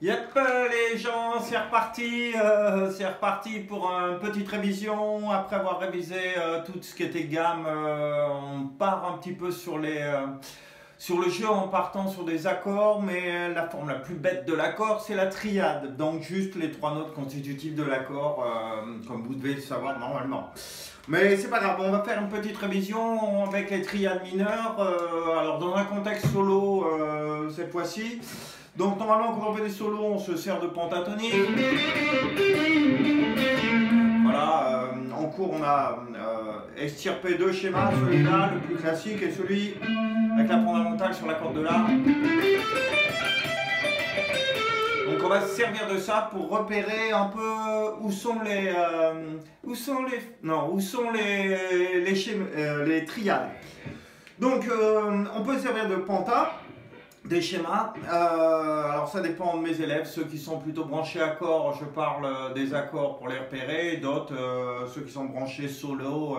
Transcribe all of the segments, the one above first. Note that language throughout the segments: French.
Yep, les gens, c'est reparti pour une petite révision. Après avoir révisé tout ce qui était gamme, on part un petit peu sur le jeu en partant sur des accords, mais la forme la plus bête de l'accord, c'est la triade. Donc juste les trois notes constitutives de l'accord, comme vous devez le savoir normalement. Mais c'est pas grave, on va faire une petite révision avec les triades mineures. Alors dans un contexte solo cette fois-ci. Donc normalement quand on fait des solos, on se sert de pentatonique. Voilà, en cours on a extirpé deux schémas, celui-là le plus classique et celui avec la fondamentale sur la corde de La. Donc on va se servir de ça pour repérer un peu où sont les triades. Donc on peut se servir de penta, des schémas. Alors ça dépend de mes élèves, ceux qui sont plutôt branchés accords, je parle des accords pour les repérer, d'autres, ceux qui sont branchés solo,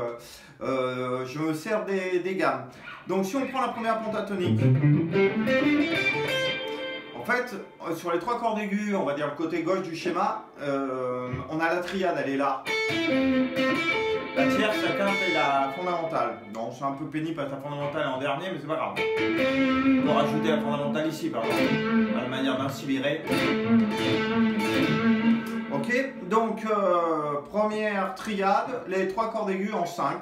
je me sers des gammes. Donc si on prend la première pentatonique, en fait, sur les trois cordes aiguës, on va dire le côté gauche du schéma, on a la triade, elle est là. La tierce, la quinte et la fondamentale. Non, c'est un peu pénible parce que la fondamentale est en dernier, mais c'est pas grave. On va rajouter la fondamentale ici, par exemple, à la manière d'un si viré. Ok, donc première triade, les trois cordes aiguës en 5.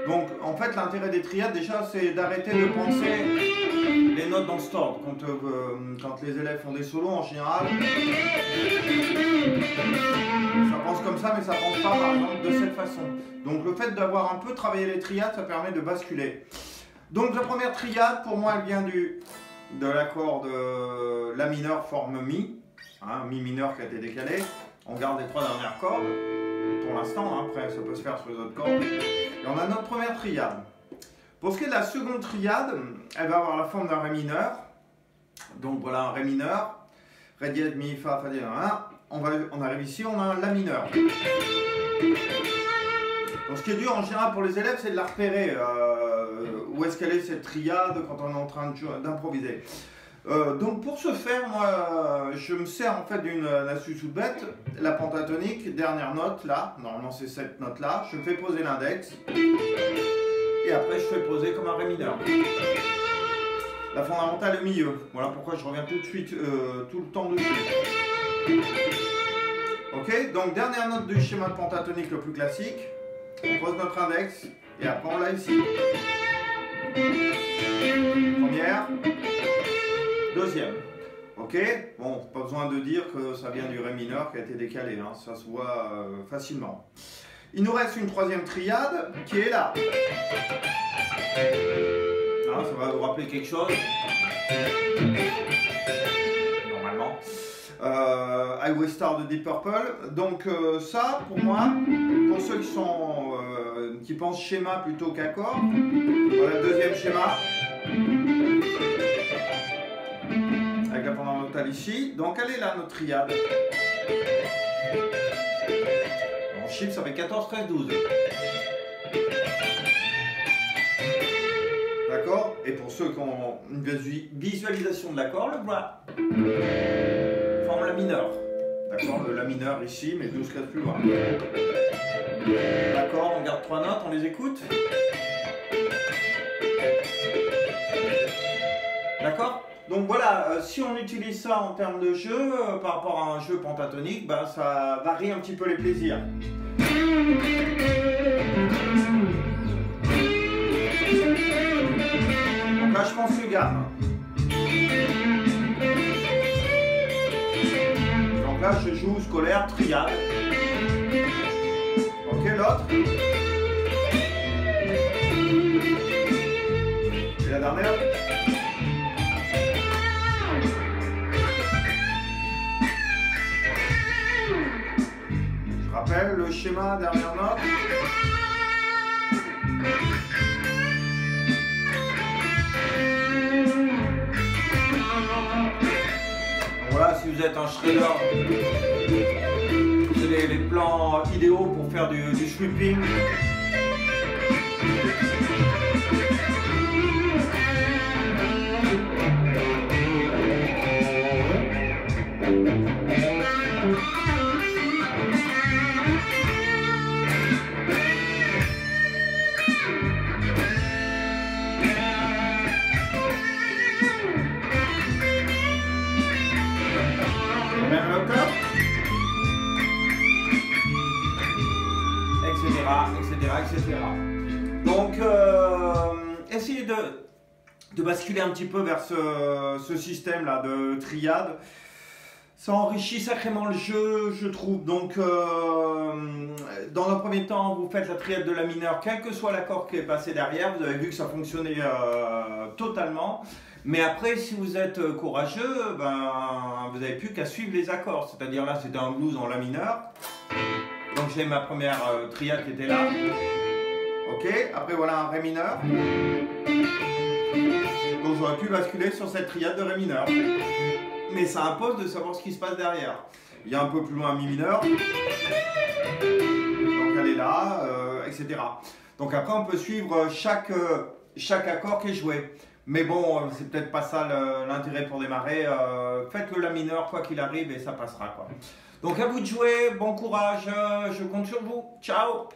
Donc en fait l'intérêt des triades déjà c'est d'arrêter de penser les notes dans cet ordre. Quand les élèves font des solos en général, ça pense comme ça mais ça pense pas par exemple de cette façon. Donc le fait d'avoir un peu travaillé les triades, ça permet de basculer. Donc la première triade pour moi elle vient de l'accord de La mineur forme Mi, hein, Mi mineur qui a été décalé. On garde les trois dernières cordes. Pour l'instant, hein, après ça peut se faire sur les autres cordes. Et on a notre première triade. Pour ce qui est de la seconde triade, elle va avoir la forme d'un Ré mineur. Donc voilà un Ré mineur. Ré dièse, Mi, Fa, Fa dièse, 1. On arrive ici, on a un La mineur. Donc ce qui est dur en général pour les élèves, c'est de la repérer. Où est-ce qu'elle est cette triade quand on est en train d'improviser. Donc pour ce faire, moi je me sers en fait d'une astuce toute bête, la pentatonique, dernière note là, normalement c'est cette note là, je fais poser l'index et après je fais poser comme un Ré mineur. La fondamentale au milieu, voilà pourquoi je reviens tout de suite, tout le temps dessus. Ok, donc dernière note du schéma de pentatonique le plus classique, on pose notre index et après on l'a ici. Première. Deuxième. Ok, bon, pas besoin de dire que ça vient du Ré mineur qui a été décalé, hein, ça se voit facilement. Il nous reste une troisième triade qui est là. Ah, ça va vous rappeler quelque chose. Normalement. Highway Star de Deep Purple. Donc ça, pour moi, pour ceux qui pensent schéma plutôt qu'accord, voilà le deuxième schéma. Avec la fondamentale ici. Donc elle est là notre triade. En chiffre ça fait 14, 13, 12. D'accord? Et pour ceux qui ont une visualisation de l'accord, le voilà. Forme La mineur. D'accord? Le La mineur ici, mais 12 cases plus loin. D'accord? On garde trois notes, on les écoute. D'accord? Donc voilà, si on utilise ça en termes de jeu, par rapport à un jeu pentatonique, ben, ça varie un petit peu les plaisirs. Donc là je pense que gamme. Donc là je joue scolaire, triade. Ok, l'autre. Et la dernière. Le schéma dernière note. Voilà, si vous êtes un shredder, c'est les plans idéaux pour faire du sweeping. Même hauteur, etc. Donc, essayez de basculer un petit peu vers ce système-là de triade. Ça enrichit sacrément le jeu, je trouve. Donc, dans le premier temps, vous faites la triade de la mineure, quel que soit l'accord qui est passé derrière. Vous avez vu que ça fonctionnait totalement. Mais après, si vous êtes courageux, vous n'avez plus qu'à suivre les accords. C'est-à-dire là, c'était un blues en la mineur. Donc j'ai ma première triade qui était là. Ok, après voilà un ré mineur. Donc j'aurais pu basculer sur cette triade de ré mineur. Mais ça impose de savoir ce qui se passe derrière. Il y a un peu plus loin un mi mineur. Donc elle est là, etc. Donc après on peut suivre chaque accord qui est joué. Mais bon, c'est peut-être pas ça l'intérêt pour démarrer. Faites le la mineur quoi qu'il arrive et ça passera quoi. Donc à vous de jouer, bon courage, je compte sur vous. Ciao!